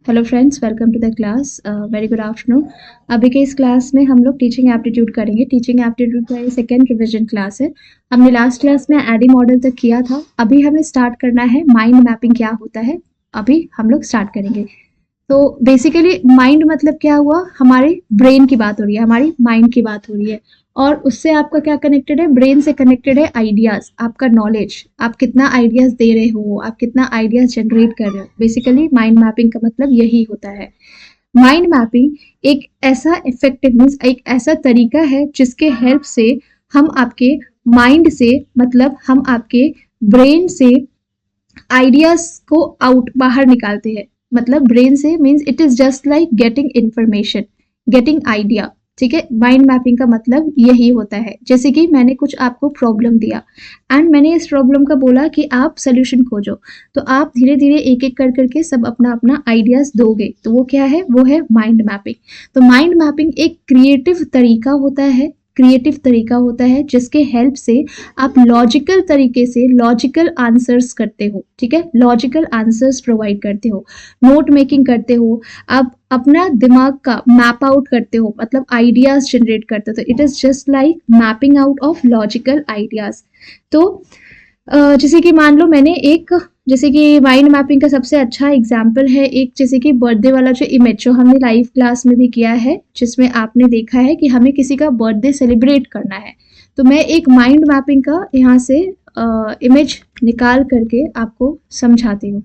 Hello friends, welcome to the class. Very good afternoon. अभी के इस क्लास में हम लोग टीचिंग एप्टीट्यूड करेंगे। टीचिंग एप्टीट्यूड का ये सेकेंड रिवीजन क्लास है। हमने लास्ट क्लास में एडी मॉडल तक किया था। अभी हमें स्टार्ट करना है माइंड मैपिंग क्या होता है। अभी हम लोग स्टार्ट करेंगे। तो बेसिकली माइंड मतलब क्या हुआ, हमारे ब्रेन की बात हो रही है, हमारी माइंड की बात हो रही है। और उससे आपका क्या कनेक्टेड है, ब्रेन से कनेक्टेड है आइडियाज, आपका नॉलेज, आप कितना आइडियाज दे रहे हो, आप कितना आइडियाज जनरेट कर रहे हो। बेसिकली माइंड मैपिंग का मतलब यही होता है। माइंड मैपिंग एक ऐसा इफेक्टिव मीन्स एक ऐसा तरीका है जिसके हेल्प से हम आपके माइंड से मतलब हम आपके ब्रेन से आइडियाज को आउट बाहर निकालते हैं। मतलब ब्रेन से means it is just like getting information, getting idea. ठीक है, माइंड मैपिंग का मतलब यही होता है। जैसे कि मैंने कुछ आपको प्रॉब्लम दिया एंड मैंने इस प्रॉब्लम का बोला कि आप सोल्यूशन खोजो, तो आप धीरे धीरे एक एक कर करके सब अपना अपना आइडियाज दोगे, तो वो क्या है, वो है माइंड मैपिंग। तो माइंड मैपिंग एक क्रिएटिव तरीका होता है, क्रिएटिव तरीका होता है जिसके हेल्प से आप लॉजिकल तरीके से लॉजिकल आंसर्स करते हो। ठीक है, लॉजिकल आंसर्स प्रोवाइड करते हो, नोट मेकिंग करते हो, आप अपना दिमाग का मैप आउट करते हो, मतलब आइडियाज जनरेट करते हो। तो it is just like mapping out of logical ideas. तो जैसे कि मान लो मैंने एक, जैसे कि माइंड मैपिंग का सबसे अच्छा एग्जाम्पल है एक, जैसे कि बर्थडे वाला जो इमेज जो हमने लाइव क्लास में भी किया है, जिसमें आपने देखा है कि हमें किसी का बर्थडे सेलिब्रेट करना है। तो मैं एक माइंड मैपिंग का यहाँ से इमेज निकाल करके आपको समझाती हूँ।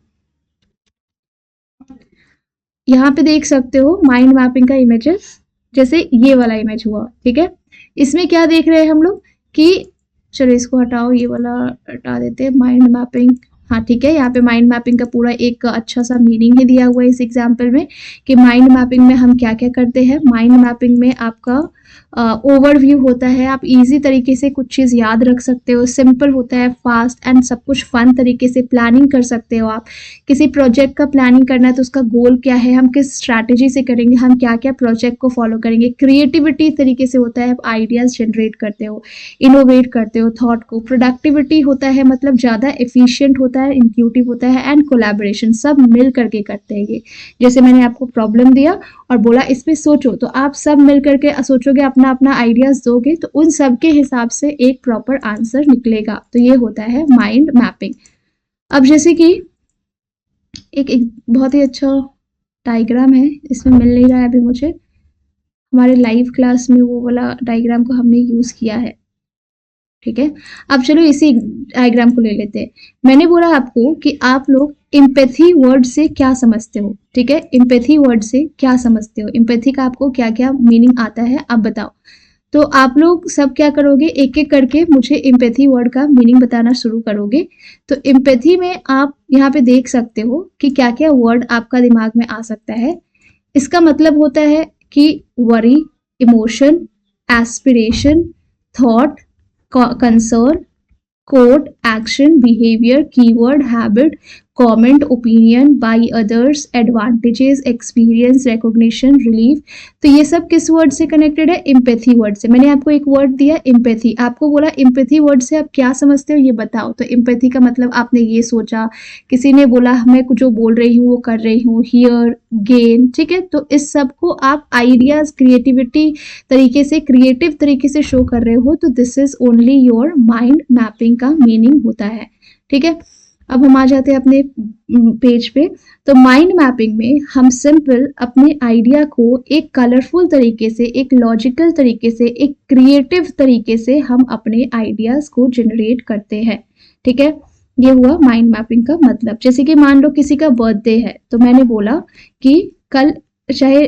यहाँ पे देख सकते हो माइंड मैपिंग का इमेजेस, जैसे ये वाला इमेज हुआ। ठीक है, इसमें क्या देख रहे हैं हम लोग कि, चलो इसको हटाओ, ये वाला हटा देते हैं, माइंड मैपिंग। हाँ ठीक है, यहाँ पे माइंड मैपिंग का पूरा एक अच्छा सा मीनिंग ही दिया हुआ है इस एग्जाम्पल में कि माइंड मैपिंग में हम क्या क्या करते हैं। माइंड मैपिंग में आपका ओवरव्यू होता है, आप इजी तरीके से कुछ चीज़ याद रख सकते हो, सिंपल होता है, फास्ट एंड सब कुछ फन तरीके से प्लानिंग कर सकते हो। आप किसी प्रोजेक्ट का प्लानिंग करना है तो उसका गोल क्या है, हम किस स्ट्रैटेजी से करेंगे, हम क्या क्या प्रोजेक्ट को फॉलो करेंगे। क्रिएटिविटी तरीके से होता है, आप आइडियाज जनरेट करते हो, इनोवेट करते हो थॉट को। प्रोडक्टिविटी होता है, मतलब ज़्यादा एफिशिएंट होता है, इंट्यूटिव होता है, एंड कोलैबोरेशन, सब मिल करके करते हैं ये। जैसे मैंने आपको प्रॉब्लम दिया और बोला इस पे सोचो, तो आप सब मिल करके सोचोगे, अपना अपना आइडियाज दोगे, तो उन सब के हिसाब से एक प्रॉपर आंसर निकलेगा। तो ये होता है माइंड मैपिंग। अब जैसे कि एक बहुत ही अच्छा डायग्राम है, इसमें मिल नहीं रहा है अभी मुझे, हमारे लाइव क्लास में वो वाला डायग्राम को हमने यूज किया है। ठीक है, अब चलो इसी डायग्राम को ले लेते हैं। मैंने बोला आपको कि आप लोग एम्पैथी वर्ड से क्या समझते हो। ठीक है, एम्पैथी वर्ड से क्या समझते हो, एम्पैथी का आपको क्या क्या मीनिंग आता है, आप बताओ। तो आप लोग सब क्या करोगे, एक एक करके मुझे एम्पैथी वर्ड का मीनिंग बताना शुरू करोगे। तो एम्पैथी में आप यहाँ पे देख सकते हो कि क्या क्या वर्ड आपका दिमाग में आ सकता है। इसका मतलब होता है कि worry, emotion, aspiration, thought, concern, code, action, behaviour, keyword, habit, comment, opinion, by others, advantages, experience, recognition, relief. तो ये सब किस वर्ड से कनेक्टेड है, एम्पैथी वर्ड से। मैंने आपको एक वर्ड दिया एम्पैथी, आपको बोला एम्पैथी वर्ड से आप क्या समझते हो ये बताओ। तो एम्पैथी का मतलब आपने ये सोचा, किसी ने बोला मैं कुछ जो बोल रही हूँ वो कर रही हूँ, हियर, गेन। ठीक है, तो इस सब को आप आइडियाज, क्रिएटिविटी तरीके से, क्रिएटिव तरीके से शो कर रहे हो, तो this is only your mind mapping का मीनिंग होता है। ठीक है, अब हम आ जाते हैं अपने पेज पे। तो माइंड मैपिंग में हम सिंपल अपने आइडिया को एक कलरफुल तरीके से, एक लॉजिकल तरीके से, एक क्रिएटिव तरीके से हम अपने आइडियाज को जनरेट करते हैं। ठीक है, ये हुआ माइंड मैपिंग का मतलब। जैसे कि मान लो किसी का बर्थडे है, तो मैंने बोला कि कल, चाहे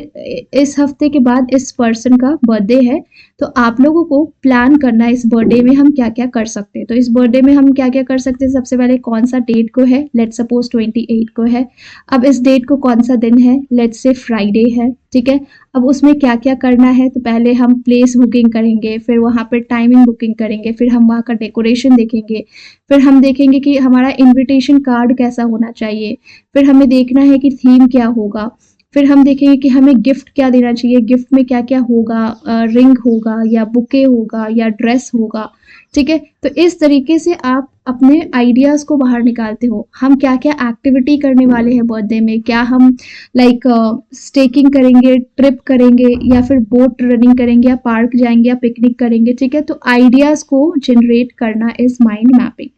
इस हफ्ते के बाद इस पर्सन का बर्थडे है, तो आप लोगों को प्लान करना है इस बर्थडे में हम क्या क्या कर सकते हैं। तो इस बर्थडे में हम क्या क्या कर सकते हैं, सबसे पहले कौन सा डेट को है, लेट्स सपोज 28 को है। अब इस डेट को कौन सा दिन है, लेट्स से फ्राइडे है। ठीक है, अब उसमें क्या क्या करना है, तो पहले हम प्लेस बुकिंग करेंगे, फिर वहाँ पर टाइमिंग बुकिंग करेंगे, फिर हम वहाँ का डेकोरेशन देखेंगे, फिर हम देखेंगे कि हमारा इन्विटेशन कार्ड कैसा होना चाहिए, फिर हमें देखना है कि थीम क्या होगा, फिर हम देखेंगे कि हमें गिफ्ट क्या देना चाहिए, गिफ्ट में क्या क्या होगा, रिंग होगा या बुके होगा या ड्रेस होगा, ठीक है। तो इस तरीके से आप अपने आइडियाज को बाहर निकालते हो। हम क्या क्या एक्टिविटी करने वाले हैं बर्थडे में, क्या हम लाइक स्टेकिंग करेंगे, ट्रिप करेंगे, या फिर बोट रनिंग करेंगे, या पार्क जाएंगे, या पिकनिक करेंगे, ठीक है। तो आइडियाज को जनरेट करना इज माइंड मैपिंग।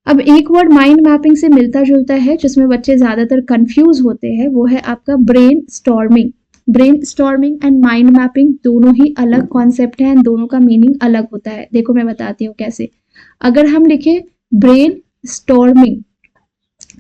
अब एक वर्ड माइंड मैपिंग से मिलता जुलता है जिसमें बच्चे ज्यादातर कंफ्यूज होते हैं, वो है आपका brain storming. Brain storming and mind mapping दोनों ही अलग कॉन्सेप्ट हैं, दोनों का मीनिंग अलग होता है। देखो मैं बताती हूँ कैसे। अगर हम लिखे ब्रेन स्टॉर्मिंग,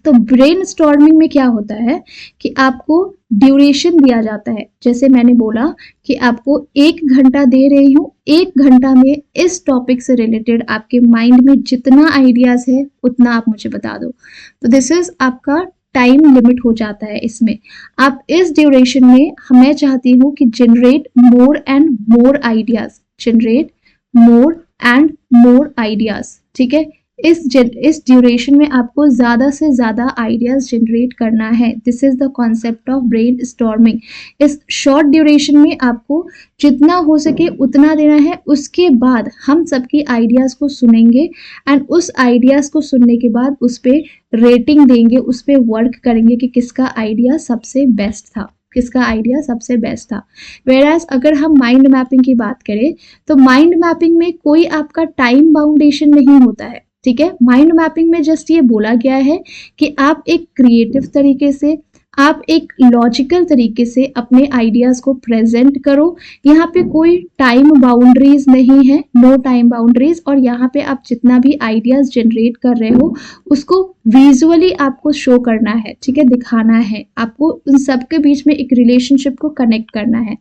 तो ब्रेन स्टॉर्मिंग में क्या होता है कि आपको ड्यूरेशन दिया जाता है। जैसे मैंने बोला कि आपको 1 घंटा दे रही हूँ, 1 घंटा में इस टॉपिक से रिलेटेड आपके माइंड में जितना आइडियाज है उतना आप मुझे बता दो। तो दिस इज आपका टाइम लिमिट हो जाता है। इसमें आप इस ड्यूरेशन में, मैं चाहती हूँ कि generate more and more ideas, generate more and more ideas, ठीक है। इस ड्यूरेशन में आपको ज्यादा से ज्यादा आइडियाज जनरेट करना है। This is the concept of brain storming. इस शॉर्ट ड्यूरेशन में आपको जितना हो सके उतना देना है। उसके बाद हम सबकी आइडियाज को सुनेंगे एंड उस आइडियाज को सुनने के बाद उस पर रेटिंग देंगे, उस पर वर्क करेंगे कि किसका आइडिया सबसे बेस्ट था, किसका आइडिया सबसे बेस्ट था। वेराज अगर हम माइंड मैपिंग की बात करें तो माइंड मैपिंग में कोई आपका टाइम बाउंडेशन नहीं होता है, ठीक है। माइंड मैपिंग में जस्ट ये बोला गया है कि आप एक क्रिएटिव तरीके से, आप एक लॉजिकल तरीके से अपने आइडियाज को प्रेजेंट करो। यहाँ पे कोई टाइम बाउंड्रीज नहीं है, नो टाइम बाउंड्रीज। और यहाँ पे आप जितना भी आइडियाज जनरेट कर रहे हो उसको विजुअली आपको शो करना है, ठीक है, दिखाना है। आपको उन सबके बीच में एक रिलेशनशिप को कनेक्ट करना है।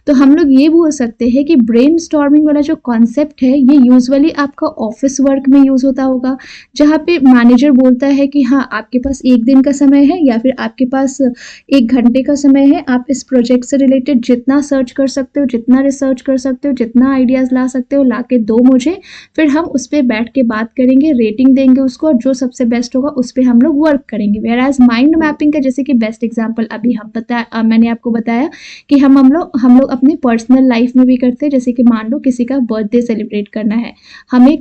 तो हम लोग ये बोल सकते हैं कि ब्रेन स्टॉर्मिंग वाला जो कॉन्सेप्ट है ये यूजुअली आपका ऑफिस वर्क में यूज होता होगा, जहाँ पे मैनेजर बोलता है कि हाँ आपके पास 1 दिन का समय है या फिर आपके पास 1 घंटे का समय है, आप इस प्रोजेक्ट से रिलेटेड जितना सर्च कर सकते हो, जितना रिसर्च कर सकते हो, जितना आइडियाज ला सकते हो ला के दो मुझे, फिर हम उस पर बैठ के बात करेंगे, रेटिंग देंगे उसको, और जो सबसे बेस्ट होगा उस पर हम लोग वर्क करेंगे। वेयर एज माइंड मैपिंग का जैसे कि बेस्ट एग्जाम्पल अभी मैंने आपको बताया कि हम लोग अपने पर्सनल लाइफ में भी करते हैं। जैसे कि मान लो किसी का बर्थडे सेलिब्रेट करना है, हमें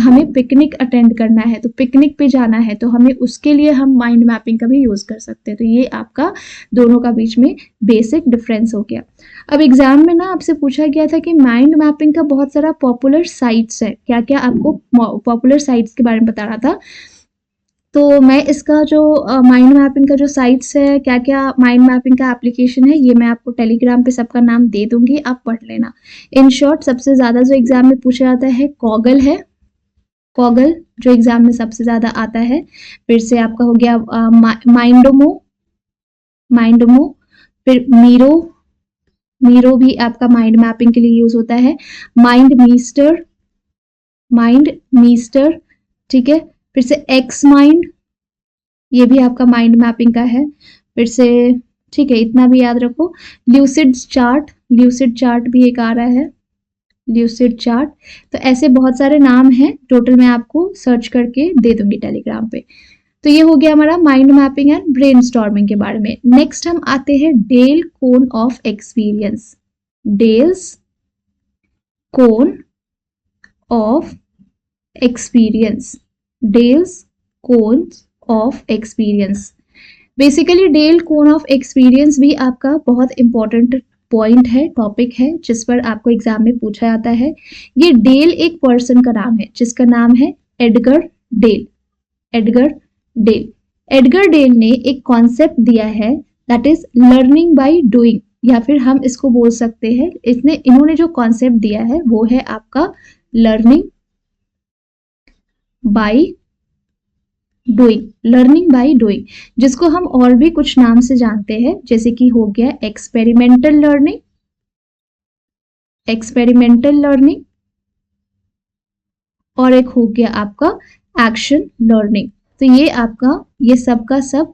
हमें पिकनिक अटेंड करना है, तो पिकनिक पे जाना है, तो हमें उसके लिए हम माइंड मैपिंग का भी यूज कर सकते हैं। तो ये आपका दोनों का बीच में बेसिक डिफरेंस हो गया। अब एग्जाम में ना आपसे पूछा गया था कि माइंड मैपिंग का बहुत सारा पॉपुलर साइट्स है, क्या क्या आपको पॉपुलर साइट्स के बारे में बता रहा था। तो मैं इसका जो माइंड मैपिंग का जो साइट्स है, क्या क्या माइंड मैपिंग का एप्लीकेशन है, ये मैं आपको टेलीग्राम पे सबका नाम दे दूंगी, आप पढ़ लेना। इन शॉर्ट सबसे ज्यादा जो एग्जाम में पूछा जाता है कॉगल है, कॉगल जो एग्जाम में सबसे ज्यादा आता है। फिर से आपका हो गया माइंडोमो, फिर मीरो भी आपका माइंड मैपिंग के लिए यूज होता है। माइंड मीस्टर, ठीक है। फिर से एक्स माइंड, ये भी आपका माइंड मैपिंग का है। फिर से ठीक है, इतना भी याद रखो। ल्यूसिड चार्ट भी एक आ रहा है, ल्यूसिड चार्ट। तो ऐसे बहुत सारे नाम हैं, टोटल मैं आपको सर्च करके दे दूंगी टेलीग्राम पे। तो ये हो गया हमारा mind mapping and brainstorming के बारे में। नेक्स्ट हम आते हैं Dale cone of experience. Dale's cone of experience, Dale's cone of experience. Basically Dale cone of experience भी आपका बहुत इंपॉर्टेंट पॉइंट है, टॉपिक है, जिस पर आपको एग्जाम में पूछा जाता है। ये डेल एक पर्सन का नाम है जिसका नाम है एडगर डेल। एडगर डेल ने एक कॉन्सेप्ट दिया है that is learning by doing, या फिर हम इसको बोल सकते हैं, इन्होंने जो कॉन्सेप्ट दिया है वो है आपका लर्निंग बाय डूइंग, जिसको हम और भी कुछ नाम से जानते हैं, जैसे कि हो गया एक्सपेरिमेंटल लर्निंग, और एक हो गया आपका एक्शन लर्निंग। तो ये आपका ये सब का सब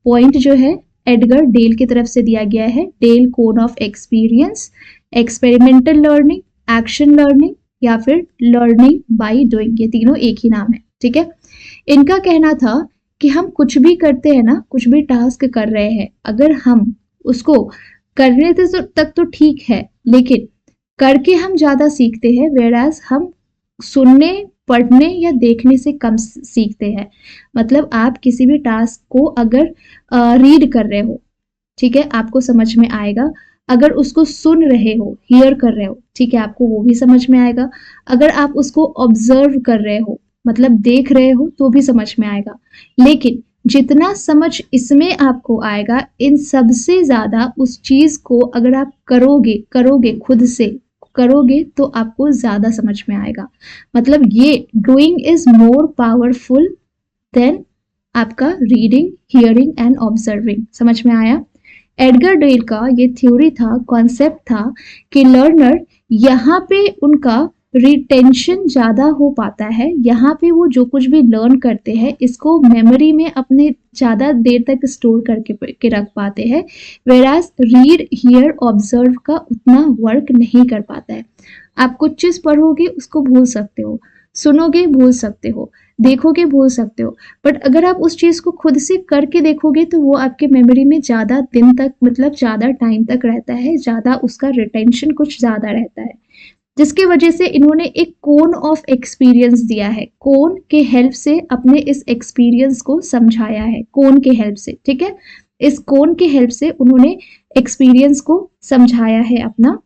पॉइंट जो है एडगर डेल की तरफ से दिया गया है। Dale cone of experience, experimental learning, action learning, या फिर लर्निंग बाय डूइंग, ये तीनों एक ही नाम है, ठीक है। इनका कहना था कि हम कुछ भी करते हैं ना, कुछ भी टास्क कर रहे हैं, अगर हम उसको करने तक तो ठीक है, लेकिन करके हम ज्यादा सीखते हैं, वेराज हम सुनने, पढ़ने या देखने से कम सीखते हैं। मतलब आप किसी भी टास्क को अगर रीड कर रहे हो, ठीक है, आपको समझ में आएगा। अगर उसको सुन रहे हो, हियर कर रहे हो, ठीक है, आपको वो भी समझ में आएगा। अगर आप उसको ऑब्जर्व कर रहे हो, मतलब देख रहे हो, तो भी समझ में आएगा। लेकिन जितना समझ इसमें आपको आएगा, इन सबसे ज्यादा उस चीज को अगर आप करोगे करोगे खुद से करोगे तो आपको ज्यादा समझ में आएगा। मतलब ये doing is more powerful than आपका रीडिंग, हियरिंग एंड ऑब्जर्विंग। समझ में आया? एडगर डेल का ये थ्योरी था, कॉन्सेप्ट था कि लर्नर यहाँ पे उनका रिटेंशन ज्यादा हो पाता है, यहाँ पे वो जो कुछ भी लर्न करते हैं इसको मेमोरी में अपने ज्यादा देर तक स्टोर करके रख पाते हैं, वेराज रीड, हियर, ऑब्जर्व का उतना वर्क नहीं कर पाता है। आप कुछ चीज पढ़ोगे उसको भूल सकते हो, सुनोगे भूल सकते हो, देखोगे भूल सकते हो, बट अगर आप उस चीज को खुद से करके देखोगे तो वो आपके मेमोरी में ज्यादा दिन तक, मतलब ज्यादा टाइम तक रहता है, ज्यादा उसका रिटेंशन कुछ ज्यादा रहता है। जिसकी वजह से इन्होंने एक कोन ऑफ एक्सपीरियंस दिया है, कोन के हेल्प से अपने इस एक्सपीरियंस को समझाया है, कोन के हेल्प से, ठीक है। इस कोन के हेल्प से उन्होंने एक्सपीरियंस को समझाया है अपना,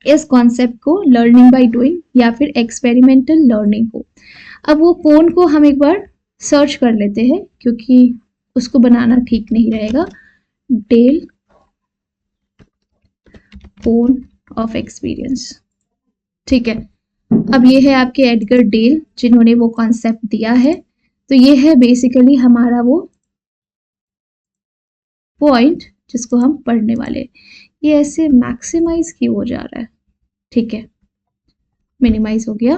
इस कॉन्सेप्ट को, लर्निंग बाय डूइंग या फिर एक्सपेरिमेंटल लर्निंग को। अब वो कोन को हम एक बार सर्च कर लेते हैं, क्योंकि उसको बनाना ठीक नहीं रहेगा। डेल कोन ऑफ एक्सपीरियंस, ठीक है। अब ये है आपके एडगर डेल, जिन्होंने वो कॉन्सेप्ट दिया है। तो ये है बेसिकली हमारा वो पॉइंट जिसको हम पढ़ने वाले। ये ऐसे मैक्सिमाइज क्यों हो जा रहा है? ठीक है, मिनिमाइज हो गया।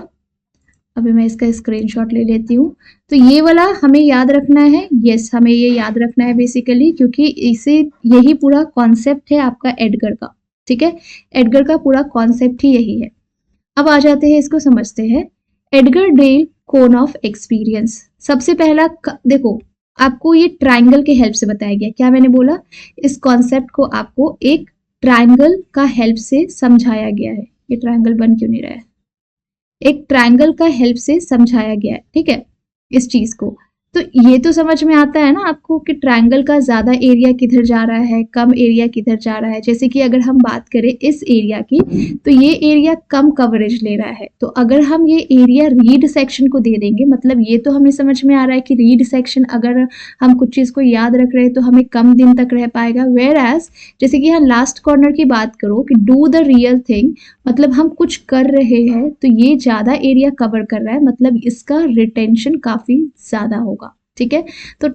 अभी मैं इसका स्क्रीनशॉट ले लेती हूँ। तो ये वाला हमें याद रखना है, यस हमें ये याद रखना है बेसिकली, क्योंकि इसे यही पूरा कॉन्सेप्ट है आपका एडगर का, ठीक है। एडगर का पूरा कॉन्सेप्ट ही यही है। अब आ जाते हैं, इसको समझते हैं। Edgar Dale cone of experience. सबसे पहला देखो, आपको ये ट्रायंगल के हेल्प से बताया गया। क्या मैंने बोला? इस कॉन्सेप्ट को आपको एक ट्रायंगल का हेल्प से समझाया गया है। ये ट्रायंगल बन क्यों नहीं रहा है? एक ट्रायंगल का हेल्प से समझाया गया है, ठीक है, इस चीज को। तो ये तो समझ में आता है ना आपको कि ट्रायंगल का ज्यादा एरिया किधर जा रहा है, कम एरिया किधर जा रहा है। जैसे कि अगर हम बात करें इस एरिया की, तो ये एरिया कम कवरेज ले रहा है। तो अगर हम ये एरिया रीड सेक्शन को दे देंगे, मतलब ये तो हमें समझ में आ रहा है कि रीड सेक्शन अगर हम कुछ चीज को याद रख रहे हैं तो हमें कम दिन तक रह पाएगा। वेयर एज जैसे कि यहाँ लास्ट कॉर्नर की बात करो कि डू द रियल थिंग, मतलब हम कुछ कर रहे हैं तो ये ज्यादा एरिया कवर कर रहा है, मतलब इसका रिटेंशन काफी ज्यादा होगा, ठीक है। तो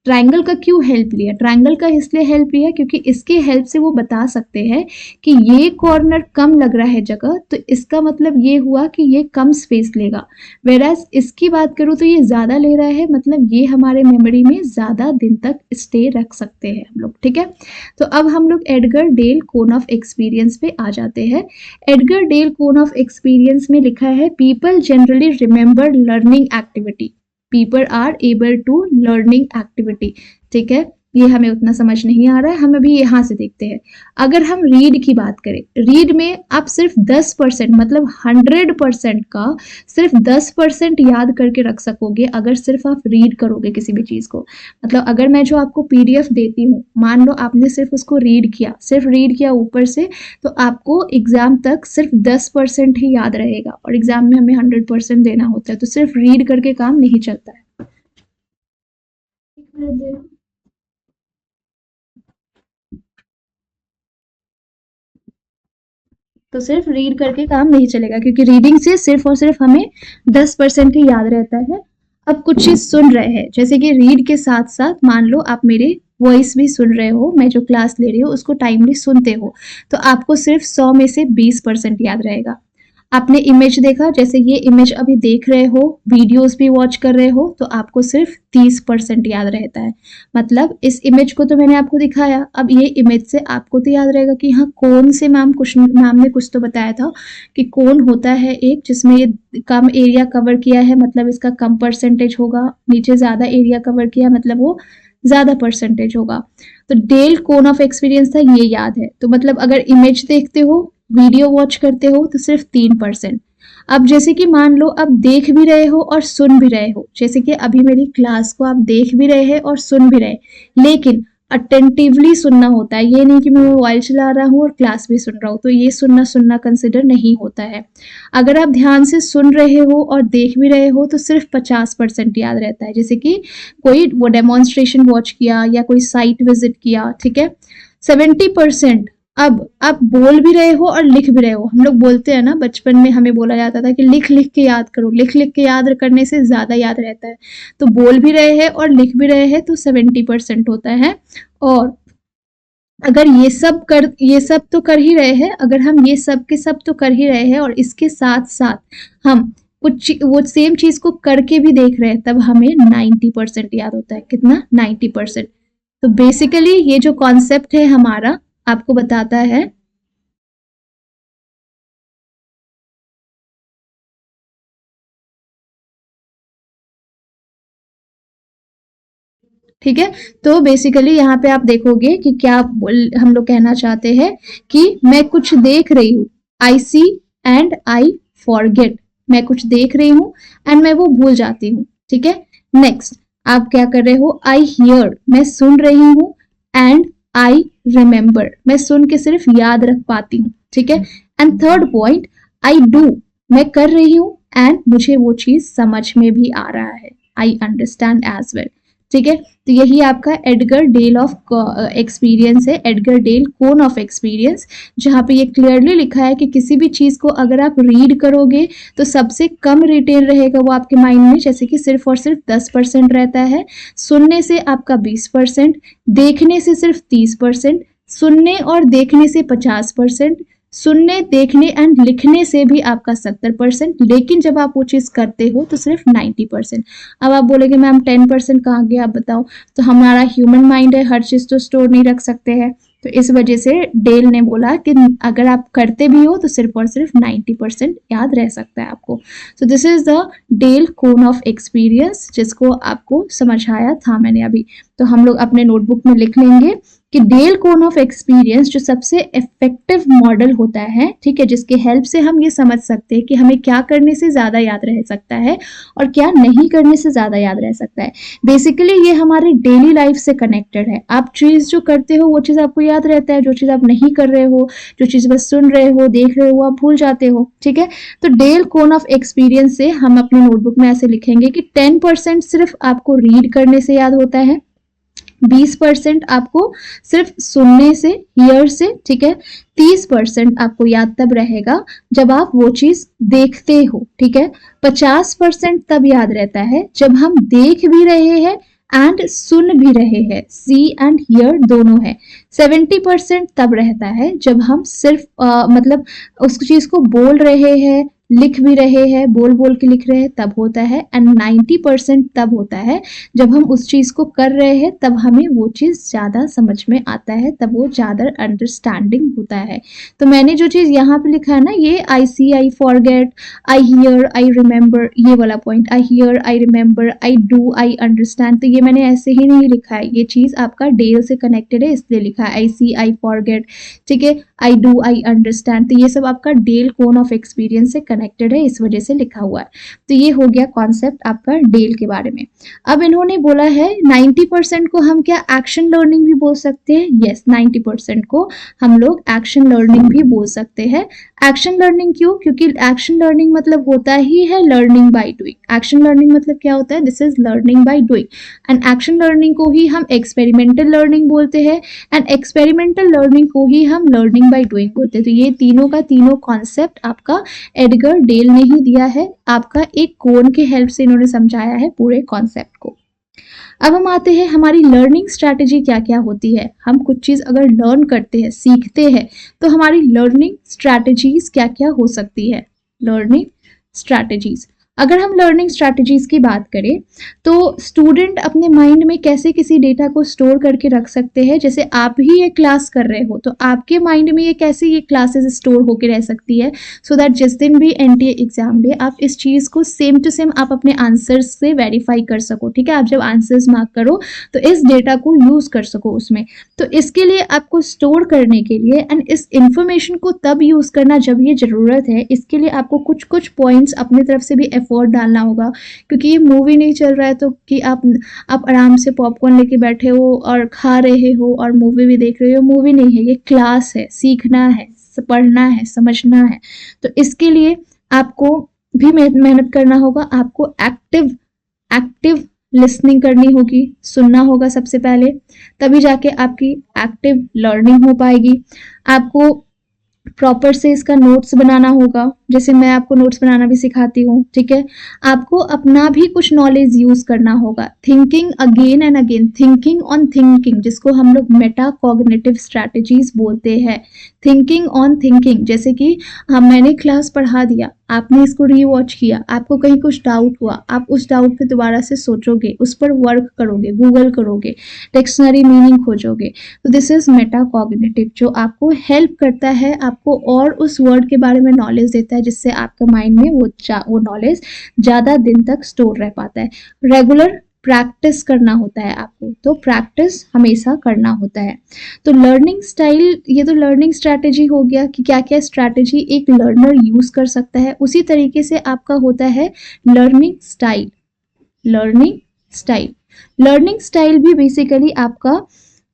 ट्रायंगल का क्यों हेल्प लिया? ट्रायंगल का इसलिए हेल्प लिया क्योंकि इसके हेल्प से वो बता सकते हैं कि ये कॉर्नर कम लग रहा है जगह, तो इसका मतलब ये हुआ कि ये कम स्पेस लेगा। वेराज इसकी बात करूँ तो ये ज्यादा ले रहा है, मतलब ये हमारे मेमोरी में ज्यादा दिन तक स्टे रख सकते हैं हम लोग, ठीक है। तो अब हम लोग Edgar Dale cone of experience पे आ जाते हैं। Edgar Dale cone of experience में लिखा है, people generally remember learning activity, people are able to learning activity, ठीक है। ये हमें उतना समझ नहीं आ रहा है, हम अभी यहाँ से देखते हैं। अगर हम रीड की बात करें, रीड में आप सिर्फ 10%, मतलब 100% का सिर्फ 10% याद करके रख सकोगे अगर सिर्फ आप रीड करोगे किसी भी चीज को। मतलब अगर मैं जो आपको PDF देती हूँ, मान लो आपने सिर्फ उसको रीड किया, सिर्फ रीड किया ऊपर से, तो आपको एग्जाम तक सिर्फ 10% ही याद रहेगा, और एग्जाम में हमें 100% देना होता है। तो सिर्फ रीड करके काम नहीं चलता है। तो सिर्फ रीड करके काम नहीं चलेगा, क्योंकि रीडिंग से सिर्फ और सिर्फ हमें 10% ही याद रहता है। अब कुछ चीज सुन रहे हैं, जैसे कि रीड के साथ साथ मान लो आप मेरे वॉइस भी सुन रहे हो, मैं जो क्लास ले रही हूँ उसको टाइमली सुनते हो, तो आपको सिर्फ 100 में से 20% याद रहेगा। आपने इमेज देखा, जैसे ये इमेज अभी देख रहे हो, वीडियोस भी वॉच कर रहे हो, तो आपको सिर्फ 30% याद रहता है। मतलब इस इमेज को तो मैंने आपको दिखाया, अब ये इमेज से आपको तो याद रहेगा कि हाँ कौन से मैम ने कुछ तो बताया था कि कौन होता है एक जिसमें ये कम एरिया कवर किया है, मतलब इसका कम परसेंटेज होगा, नीचे ज्यादा एरिया कवर किया मतलब वो ज्यादा परसेंटेज होगा। तो डेल कोन ऑफ एक्सपीरियंस था, ये याद है। तो मतलब अगर इमेज देखते हो, वीडियो वॉच करते हो तो सिर्फ 3%। अब जैसे कि मान लो आप देख भी रहे हो और सुन भी रहे हो, जैसे कि अभी मेरी क्लास को आप देख भी रहे हैं और सुन भी रहे, लेकिन अटेंटिवली सुनना होता है, ये नहीं कि मैं मोबाइल चला रहा हूँ और क्लास भी सुन रहा हूँ, तो ये सुनना सुनना कंसिडर नहीं होता है। अगर आप ध्यान से सुन रहे हो और देख भी रहे हो तो सिर्फ 50% याद रहता है, जैसे कि कोई वो डेमोन्स्ट्रेशन वॉच किया या कोई साइट विजिट किया, ठीक है। 70% अब आप बोल भी रहे हो और लिख भी रहे हो। हम लोग बोलते हैं ना, बचपन में हमें बोला जाता था कि लिख लिख के याद करो, लिख लिख के याद करने से ज्यादा याद रहता है। तो बोल भी रहे हैं और लिख भी रहे हैं तो 70% होता है। और अगर ये सब तो कर ही रहे हैं, अगर हम ये सब के सब तो कर ही रहे हैं और इसके साथ साथ हम वो सेम चीज को करके भी देख रहे हैं, तब हमें 90% याद होता है। कितना? 90%। तो बेसिकली ये जो कॉन्सेप्ट है हमारा आपको बताता है, ठीक है। तो बेसिकली यहाँ पे आप देखोगे कि क्या हम लोग कहना चाहते हैं कि मैं कुछ देख रही हूँ, आई सी एंड आई फॉरगेट, मैं कुछ देख रही हूँ एंड मैं वो भूल जाती हूँ, ठीक है। नेक्स्ट आप क्या कर रहे हो, आई हियर, मैं सुन रही हूँ, एंड आई रिमेम्बर, मैं सुन के सिर्फ याद रख पाती हूँ, ठीक है। And third point, I do, मैं कर रही हूँ एंड मुझे वो चीज समझ में भी आ रहा है, आई अंडरस्टैंड एज वेल, ठीक है। तो यही आपका एडगर डेल ऑफ एक्सपीरियंस है, Edgar Dale cone of experience, जहाँ पे ये क्लियरली लिखा है कि किसी भी चीज को अगर आप रीड करोगे तो सबसे कम रिटेन रहेगा वो आपके माइंड में, जैसे कि सिर्फ और सिर्फ 10% रहता है, सुनने से आपका 20%, देखने से सिर्फ 30%, सुनने और देखने से 50%, सुनने देखने एंड लिखने से भी आपका 70%, लेकिन जब आप वो चीज करते हो तो सिर्फ 90%। अब आप बोलेंगे मैम 10% कहाँ गया, आप बताओ। तो हमारा ह्यूमन माइंड है, हर चीज तो स्टोर नहीं रख सकते हैं, तो इस वजह से डेल ने बोला कि अगर आप करते भी हो तो सिर्फ और सिर्फ 90% याद रह सकता है आपको। So this is the Dale cone of experience, जिसको आपको समझाया था मैंने अभी। तो हम लोग अपने नोटबुक में लिख लेंगे कि डेल कोन ऑफ एक्सपीरियंस जो सबसे इफेक्टिव मॉडल होता है, ठीक है, जिसके हेल्प से हम ये समझ सकते हैं कि हमें क्या करने से ज्यादा याद रह सकता है और क्या नहीं करने से ज्यादा याद रह सकता है। बेसिकली ये हमारे डेली लाइफ से कनेक्टेड है। आप चीज जो करते हो वो चीज आपको याद रहता है, जो चीज आप नहीं कर रहे हो, जो चीज बस सुन रहे हो, देख रहे हो, आप भूल जाते हो, ठीक है। तो डेल कोन ऑफ एक्सपीरियंस से हम अपने नोटबुक में ऐसे लिखेंगे कि 10% सिर्फ आपको रीड करने से याद होता है, 20% आपको सिर्फ सुनने से, हियर से, ठीक है। 30% आपको याद तब रहेगा जब आप वो चीज देखते हो, ठीक है। 50% तब याद रहता है जब हम देख भी रहे हैं एंड सुन भी रहे हैं, सी एंड हियर दोनों है। 70% तब रहता है जब हम सिर्फ मतलब उस चीज को बोल रहे हैं, लिख भी रहे हैं, बोल बोल के लिख रहे हैं, तब होता है। एंड 90% तब होता है जब हम उस चीज को कर रहे हैं, तब हमें वो चीज ज्यादा समझ में आता है, तब वो ज्यादा अंडरस्टैंडिंग होता है। तो मैंने जो चीज यहाँ पे लिखा है ना, ये I see, I forget, I hear, I remember, ये वाला point, I hear, I remember, I do, I understand, तो ये मैंने ऐसे ही नहीं लिखा है, ये चीज आपका डेल से कनेक्टेड है इसलिए लिखा है आई सी, आई फॉरगेट, ठीक है, आई डू, आई अंडरस्टैंड, तो ये सब आपका डेल कोन ऑफ एक्सपीरियंस से कनेक्टेड है, इस वजह से लिखा हुआ है। तो ये हो गया कॉन्सेप्ट आपका डेल के बारे में। अब इन्होंने बोला है 90% को हम क्या एक्शन लर्निंग भी बोल सकते हैं? यस, 90% को हम लोग एक्शन लर्निंग भी बोल सकते हैं। एक्शन लर्निंग क्यों? क्योंकि एक्शन लर्निंग मतलब होता ही है learning by doing. Action learning मतलब क्या होता है? This is learning by doing, and action learning को ही हम एक्सपेरिमेंटल लर्निंग बोलते हैं, एंड एक्सपेरिमेंटल लर्निंग को ही हम लर्निंग बाय डूइंग बोलते हैं। तो ये तीनों का तीनों कॉन्सेप्ट आपका एडगर डेल ने ही दिया है, आपका एक कोन के हेल्प से इन्होंने समझाया है पूरे कॉन्सेप्ट को। अब हम आते हैं हमारी लर्निंग स्ट्रैटेजी क्या क्या होती है। हम कुछ चीज अगर लर्न करते हैं, सीखते हैं, तो हमारी लर्निंग स्ट्रैटेजीज क्या क्या हो सकती है। Learning strategies. अगर हम लर्निंग स्ट्रैटेजीज की बात करें तो स्टूडेंट अपने माइंड में कैसे किसी डेटा को स्टोर करके रख सकते हैं। जैसे आप ही ये क्लास कर रहे हो तो आपके माइंड में ये कैसे ये क्लासेस स्टोर होके रह सकती है, सो दैट जिस दिन भी एनटीए एग्जाम दे आप इस चीज़ को सेम टू सेम आप अपने आंसर्स से वेरीफाई कर सको। ठीक है, आप जब आंसर्स मार्क करो तो इस डेटा को यूज कर सको उसमें। तो इसके लिए आपको स्टोर करने के लिए एंड इस इंफॉर्मेशन को तब यूज करना जब ये जरूरत है, इसके लिए आपको कुछ कुछ पॉइंट्स अपनी तरफ से भी एफर्ट डालना होगा। क्योंकि ये मूवी नहीं चल रहा है तो कि आप आराम से पॉपकॉर्न लेके बैठे हो और खा रहे हो और मूवी भी देख रहे हो। मूवी नहीं है, ये क्लास है, सीखना है, पढ़ना है, समझना है। तो इसके लिए आपको भी मेहनत करना होगा। आपको एक्टिव लिसनिंग करनी होगी, सुनना होगा सबसे पहले, तभी जाके आपकी एक्टिव लर्निंग हो पाएगी। आपको प्रॉपर से इसका नोट्स बनाना होगा, जैसे मैं आपको नोट्स बनाना भी सिखाती हूँ। ठीक है, आपको अपना भी कुछ नॉलेज यूज करना होगा। Thinking again and again, thinking on thinking, जिसको हम लोग मेटा कॉग्निटिव स्ट्रैटेजीज बोलते हैं। थिंकिंग ऑन थिंकिंग, जैसे कि मैंने क्लास पढ़ा दिया, आपने इसको रीवॉच किया, आपको कहीं कुछ डाउट हुआ, आप उस डाउट पे दोबारा से सोचोगे, उस पर वर्क करोगे, गूगल करोगे, डिक्शनरी मीनिंग खोजोगे। तो दिस इज मेटा कॉग्निटिव, जो आपको हेल्प करता है, आपको और उस वर्ड के बारे में नॉलेज देता है, जिससे आपके माइंड में वो नॉलेज ज़्यादा दिन तक स्टोर रह पाता है। रेगुलर प्रैक्टिस करना होता है आपको, तो प्रैक्टिस हमेशा करना होता है। तो लर्निंग स्टाइल, ये तो लर्निंग स्ट्रैटेजी हो गया कि क्या क्या स्ट्रैटेजी एक लर्नर यूज कर सकता है। उसी तरीके से आपका होता है लर्निंग स्टाइल। लर्निंग स्टाइल भी बेसिकली आपका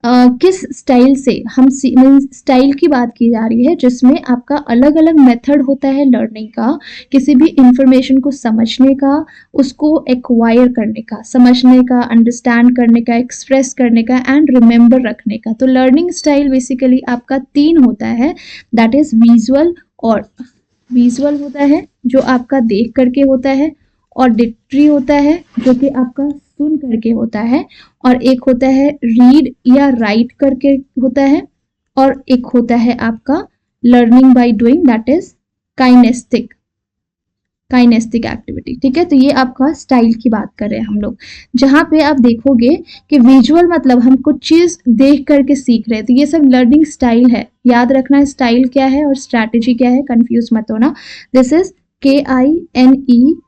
किस स्टाइल से, हम स्टाइल की बात की जा रही है जिसमें आपका अलग अलग मेथड होता है लर्निंग का, किसी भी इंफॉर्मेशन को समझने का, उसको एक्वायर करने का, समझने का, अंडरस्टैंड करने का, एक्सप्रेस करने का एंड रिमेंबर रखने का। तो लर्निंग स्टाइल बेसिकली आपका 3 होता है, दैट इज विजुअल होता है जो आपका देख करके होता है, ऑडिटरी होता है जो कि आपका सुन करके होता है, और एक होता है रीड या राइट करके होता है, और एक होता है आपका learning by doing, that is kinesthetic activity. ठीक है, तो ये आपका स्टाइल की बात कर रहे हैं हम लोग, जहाँ पे आप देखोगे कि विजुअल मतलब हम कुछ चीज देख करके सीख रहे हैं, तो ये सब लर्निंग स्टाइल है। याद रखना स्टाइल क्या है और स्ट्रैटेजी क्या है, कंफ्यूज मत होना। दिस इज KINESTHETIC,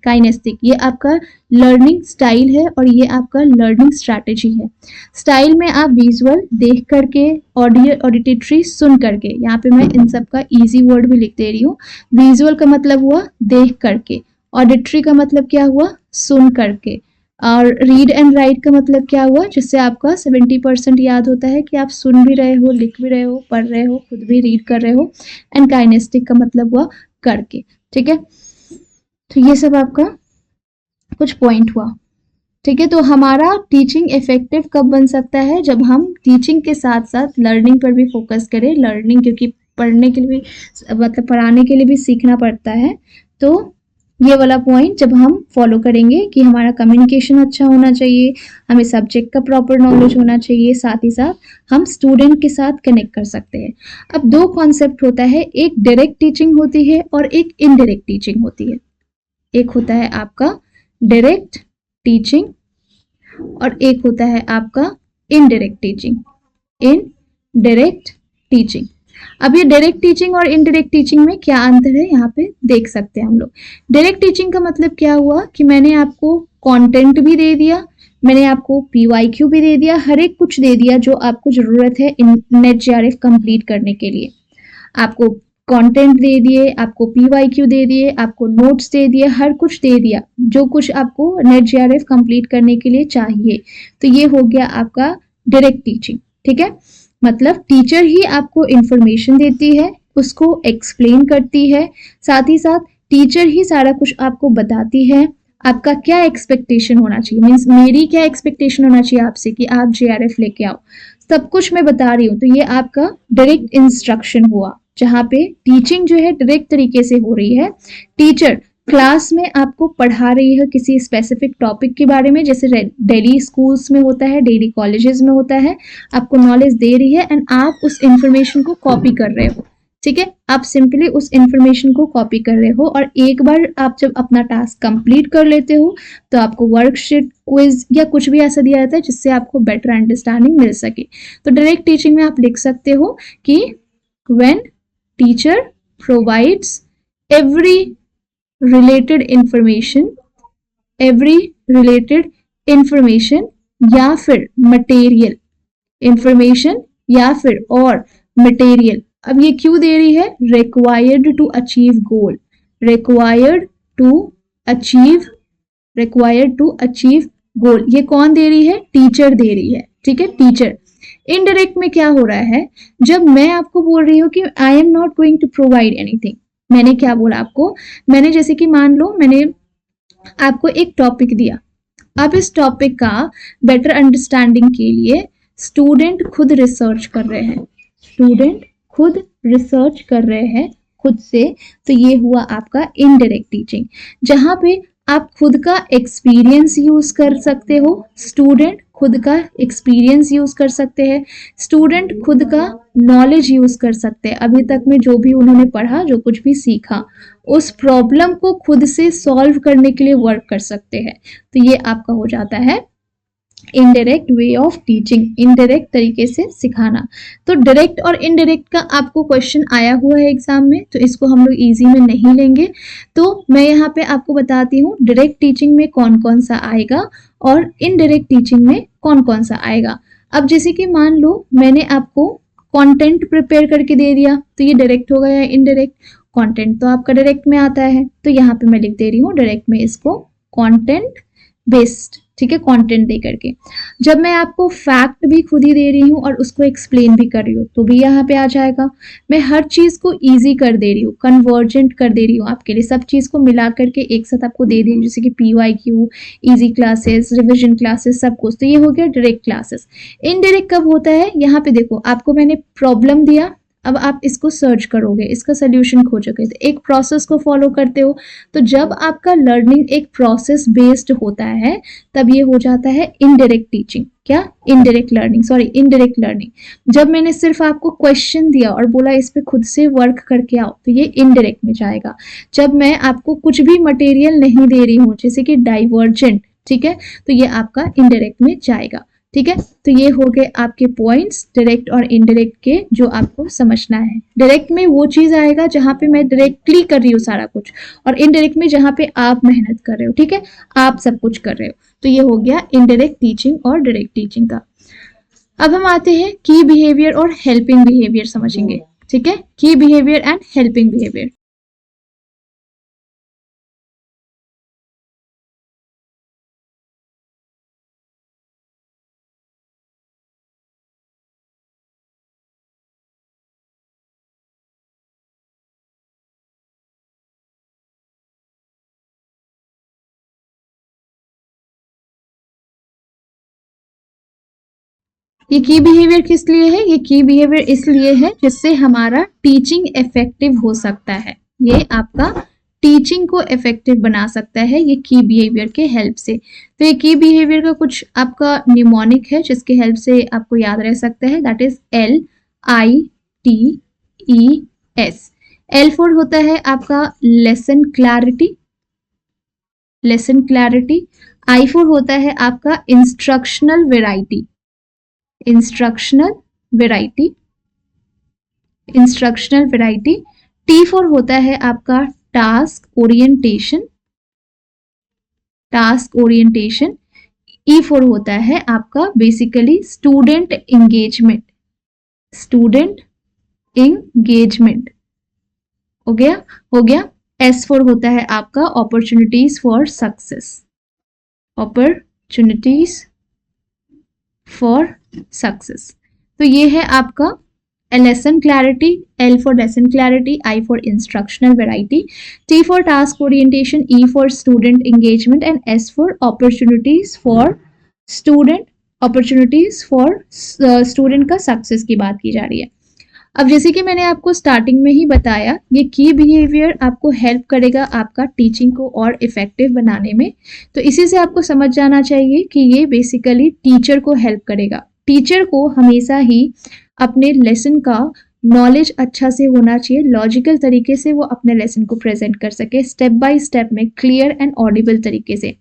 काइनेस्टिक, ये आपका लर्निंग स्टाइल है और ये आपका लर्निंग स्ट्रैटेजी है। स्टाइल में आप विजुअल देख करके, ऑडिटरी सुन करके, यहाँ पे मैं इन सब का इजी वर्ड भी लिख दे रही हूँ। विजुअल का मतलब हुआ देख करके, ऑडिटरी का मतलब क्या हुआ सुन करके, और रीड एंड राइट का मतलब क्या हुआ, जिससे आपका 70% याद होता है कि आप सुन भी रहे हो, लिख भी रहे हो, पढ़ रहे हो, खुद भी रीड कर रहे हो। एंड काइनेस्टिक का मतलब हुआ करके। ठीक है, तो ये सब आपका कुछ पॉइंट हुआ। ठीक है, तो हमारा टीचिंग इफेक्टिव कब बन सकता है, जब हम टीचिंग के साथ साथ लर्निंग पर भी फोकस करें। लर्निंग क्योंकि पढ़ने के लिए भी, मतलब पढ़ाने के लिए भी सीखना पड़ता है, तो ये वाला पॉइंट जब हम फॉलो करेंगे कि हमारा कम्युनिकेशन अच्छा होना चाहिए, हमें सब्जेक्ट का प्रॉपर नॉलेज होना चाहिए, साथ ही साथ हम स्टूडेंट के साथ कनेक्ट कर सकते हैं। अब 2 कॉन्सेप्ट होता है, एक डायरेक्ट टीचिंग होती है और एक इनडायरेक्ट टीचिंग होती है। एक होता है आपका डायरेक्ट टीचिंग और एक होता है आपका इनडायरेक्ट टीचिंग। अब ये डायरेक्ट टीचिंग और इनडायरेक्ट टीचिंग में क्या अंतर है, यहाँ पे देख सकते हैं हम लोग। डायरेक्ट टीचिंग का मतलब क्या हुआ कि मैंने आपको कंटेंट भी दे दिया, मैंने आपको PYQ भी दे दिया, हर एक कुछ दे दिया जो आपको जरूरत है नेट JRF कंप्लीट करने के लिए। आपको कंटेंट दे दिए, आपको PYQ दे दिए, आपको नोट्स दे दिए, हर कुछ दे दिया जो कुछ आपको नेट JRF कंप्लीट करने के लिए चाहिए। तो ये हो गया आपका डायरेक्ट टीचिंग। ठीक है, मतलब टीचर ही आपको इंफॉर्मेशन देती है, उसको एक्सप्लेन करती है, साथ ही साथ टीचर ही सारा कुछ आपको बताती है। आपका क्या एक्सपेक्टेशन होना चाहिए, मीन्स मेरी क्या एक्सपेक्टेशन होना चाहिए आपसे कि आप JRF लेके आओ, सब कुछ मैं बता रही हूँ। तो ये आपका डायरेक्ट इंस्ट्रक्शन हुआ, जहाँ पे टीचिंग जो है डायरेक्ट तरीके से हो रही है। टीचर क्लास में आपको पढ़ा रही है किसी स्पेसिफिक टॉपिक के बारे में, जैसे डेली स्कूल्स में होता है, डेली कॉलेजेस में होता है, आपको नॉलेज दे रही है एंड आप उस इंफॉर्मेशन को कॉपी कर रहे हो। ठीक है, आप सिंपली उस इंफॉर्मेशन को कॉपी कर रहे हो और एक बार आप जब अपना टास्क कंप्लीट कर लेते हो तो आपको वर्कशीट, क्विज या कुछ भी ऐसा दिया जाता है जिससे आपको बेटर अंडरस्टैंडिंग मिल सके। तो डायरेक्ट टीचिंग में आप लिख सकते हो कि when teacher provides every related information या फिर मटेरियल इंफॉर्मेशन या फिर और मटेरियल। अब ये क्यों दे रही है? Required to achieve goal, required to achieve goal, ये कौन दे रही है? टीचर दे रही है, ठीक है, टीचर। इनडायरेक्ट में क्या हो रहा है, जब मैं आपको बोल रही हूँ कि I am not going to provide anything, मैंने क्या बोला आपको? मैंने जैसे कि मान लो मैंने आपको एक टॉपिक दिया, अब इस टॉपिक का बेटर अंडरस्टैंडिंग के लिए स्टूडेंट खुद रिसर्च कर रहे हैं, खुद से, तो ये हुआ आपका इनडायरेक्ट टीचिंग, जहां पे आप खुद का एक्सपीरियंस यूज कर सकते हो, स्टूडेंट खुद का एक्सपीरियंस यूज कर सकते हैं, स्टूडेंट खुद का नॉलेज यूज कर सकते हैं, अभी तक में जो भी उन्होंने पढ़ा, जो कुछ भी सीखा, उस प्रॉब्लम को खुद से सॉल्व करने के लिए वर्क कर सकते हैं। तो ये आपका हो जाता है indirect way of teaching, indirect तरीके से सिखाना। तो डायरेक्ट और इनडायरेक्ट का आपको क्वेश्चन आया हुआ है एग्जाम में, तो इसको हम लोग इजी में नहीं लेंगे। तो मैं यहाँ पे आपको बताती हूँ डायरेक्ट टीचिंग में कौन कौन सा आएगा और इनडायरेक्ट टीचिंग में कौन कौन सा आएगा। अब जैसे कि मान लो मैंने आपको कंटेंट प्रिपेयर करके दे दिया, तो ये डायरेक्ट होगा या इनडायरेक्ट? कंटेंट तो आपका डायरेक्ट में आता है, तो यहाँ पे मैं लिख दे रही हूँ डायरेक्ट में इसको कंटेंट बेस्ड, ठीक है, कंटेंट दे करके। जब मैं आपको फैक्ट भी खुद ही दे रही हूँ और उसको एक्सप्लेन भी कर रही हूँ, तो भी यहाँ पे आ जाएगा। मैं हर चीज को इजी कर दे रही हूँ, कन्वर्जेंट कर दे रही हूँ आपके लिए, सब चीज को मिला करके एक साथ आपको दे रही हूँ, जैसे कि PYQ, easy classes, revision classes, सब कुछ। तो ये हो गया डायरेक्ट क्लासेस। इनडायरेक्ट कब होता है? यहाँ पे देखो, आपको मैंने प्रॉब्लम दिया, अब आप इसको सर्च करोगे, इसका सोल्यूशन खोजोगे, तो एक प्रोसेस को फॉलो करते हो। तो जब आपका लर्निंग एक प्रोसेस बेस्ड होता है, तब ये हो जाता है इनडायरेक्ट टीचिंग। क्या? Indirect learning. जब मैंने सिर्फ आपको क्वेश्चन दिया और बोला इस पे खुद से वर्क करके आओ, तो ये इनडायरेक्ट में जाएगा। जब मैं आपको कुछ भी मटेरियल नहीं दे रही हूँ, जैसे कि डाइवर्जेंट, ठीक है, तो ये आपका इनडायरेक्ट में जाएगा। ठीक है, तो ये हो गए आपके पॉइंट्स डायरेक्ट और इनडायरेक्ट के, जो आपको समझना है। डायरेक्ट में वो चीज आएगा जहां पे मैं डायरेक्टली कर रही हूँ सारा कुछ, और इनडायरेक्ट में जहां पे आप मेहनत कर रहे हो, ठीक है, आप सब कुछ कर रहे हो। तो ये हो गया इनडायरेक्ट टीचिंग और डायरेक्ट टीचिंग का। अब हम आते हैं की बिहेवियर और हेल्पिंग बिहेवियर समझेंगे। ठीक है, की बिहेवियर एंड हेल्पिंग बिहेवियर। ये की बिहेवियर किस लिए है? ये की बिहेवियर इसलिए है जिससे हमारा टीचिंग इफेक्टिव हो सकता है। ये आपका टीचिंग को इफेक्टिव बना सकता है ये की बिहेवियर के हेल्प से। तो ये की बिहेवियर का कुछ आपका निमोनिक है जिसके हेल्प से आपको याद रह सकता है, that is LITES। L for होता है आपका लेसन क्लैरिटी, I फॉर होता है आपका इंस्ट्रक्शनल वेराइटी, T फॉर होता है आपका टास्क ओरिएंटेशन, E फॉर होता है आपका बेसिकली स्टूडेंट एंगेजमेंट, हो गया। S फॉर होता है आपका अपॉर्चुनिटीज फॉर सक्सेस, तो ये है आपका lesson clarity, L for lesson clarity, I for instructional variety, T for task orientation, E for student engagement and S for opportunities for student का सक्सेस की बात की जा रही है। अब जैसे कि मैंने आपको स्टार्टिंग में ही बताया, ये की बिहेवियर आपको हेल्प करेगा आपका टीचिंग को और इफेक्टिव बनाने में। तो इसी से आपको समझ जाना चाहिए कि ये बेसिकली टीचर को हेल्प करेगा। टीचर को हमेशा ही अपने लेसन का नॉलेज अच्छा से होना चाहिए, लॉजिकल तरीके से वो अपने लेसन को प्रेजेंट कर सके, स्टेप बाय स्टेप में क्लियर एंड ऑडिबल तरीके से।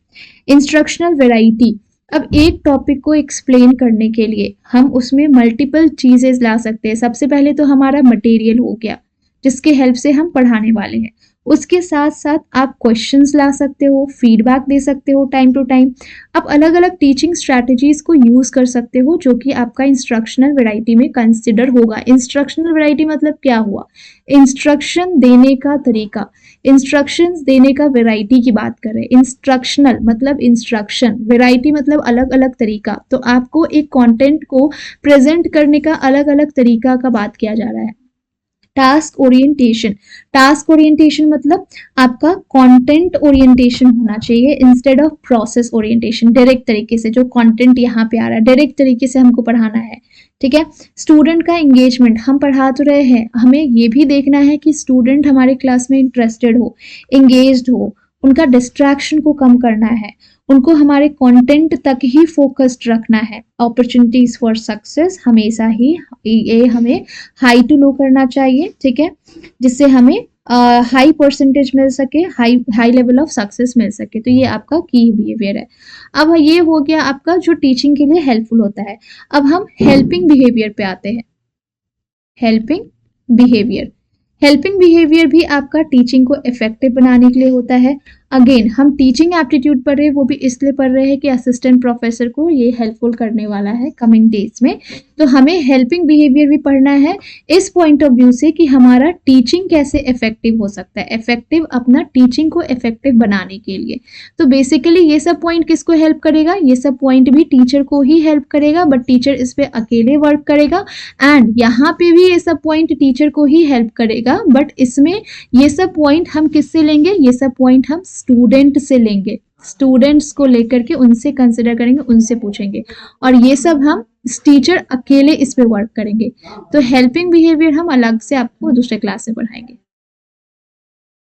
इंस्ट्रक्शनल वैरायटी, अब एक टॉपिक को एक्सप्लेन करने के लिए हम उसमें मल्टीपल चीजें ला सकते हैं। सबसे पहले तो हमारा मटेरियल हो गया जिसके हेल्प से हम पढ़ाने वाले हैं, उसके साथ साथ आप क्वेश्चंस ला सकते हो, फीडबैक दे सकते हो टाइम टू टाइम। आप अलग अलग टीचिंग स्ट्रैटेजीज को यूज कर सकते हो जो कि आपका इंस्ट्रक्शनल वैरायटी में कंसिडर होगा। इंस्ट्रक्शनल वैरायटी मतलब क्या हुआ, इंस्ट्रक्शन देने का तरीका, इंस्ट्रक्शंस देने का वैरायटी की बात कर रहे हैं। इंस्ट्रक्शनल मतलब इंस्ट्रक्शन, वैरायटी मतलब अलग अलग तरीका, तो आपको एक कंटेंट को प्रेजेंट करने का अलग अलग तरीका का बात किया जा रहा है। टास्क ओरिएंटेशन, टास्क ओरिएंटेशन मतलब आपका कंटेंट ओरिएंटेशन होना चाहिए instead of process orientation. Direct तरीके से जो कंटेंट यहाँ पे आ रहा है डायरेक्ट तरीके से हमको पढ़ाना है, ठीक है। स्टूडेंट का एंगेजमेंट, हम पढ़ा तो रहे हैं, हमें ये भी देखना है कि स्टूडेंट हमारे क्लास में इंटरेस्टेड हो, एंगेज्ड हो, उनका डिस्ट्रैक्शन को कम करना है, उनको हमारे कंटेंट तक ही फोकस्ड रखना है। अपॉर्चुनिटीज फॉर सक्सेस, हमेशा ही ये हमें हाई टू लो करना चाहिए, ठीक है, जिससे हमें हाई परसेंटेज मिल सके, हाई लेवल ऑफ सक्सेस मिल सके। तो ये आपका की बिहेवियर है। अब ये हो गया आपका जो टीचिंग के लिए हेल्पफुल होता है। अब हम हेल्पिंग बिहेवियर पे आते हैं। हेल्पिंग बिहेवियर, हेल्पिंग बिहेवियर भी आपका टीचिंग को इफेक्टिव बनाने के लिए होता है। अगेन हम टीचिंग एप्टीट्यूड पढ़ रहे हैं, वो भी इसलिए पढ़ रहे हैं कि असिस्टेंट प्रोफेसर को ये हेल्पफुल करने वाला है कमिंग डेज में। तो हमें हेल्पिंग बिहेवियर भी पढ़ना है इस पॉइंट ऑफ व्यू से कि हमारा टीचिंग कैसे इफेक्टिव हो सकता है, इफेक्टिव अपना टीचिंग को इफेक्टिव बनाने के लिए। तो बेसिकली ये सब पॉइंट किसको हेल्प करेगा, ये सब पॉइंट भी टीचर को ही हेल्प करेगा, बट टीचर इस पे अकेले वर्क करेगा। एंड यहाँ पे भी ये सब पॉइंट टीचर को ही हेल्प करेगा, बट इसमें ये सब पॉइंट हम किससे लेंगे, ये सब पॉइंट हम स्टूडेंट से लेंगे, स्टूडेंट्स को लेकर के उनसे कंसिडर करेंगे, उनसे पूछेंगे, और ये सब हम टीचर अकेले इस पे वर्क करेंगे। तो हेल्पिंग बिहेवियर हम अलग से आपको दूसरे क्लास में पढ़ाएंगे।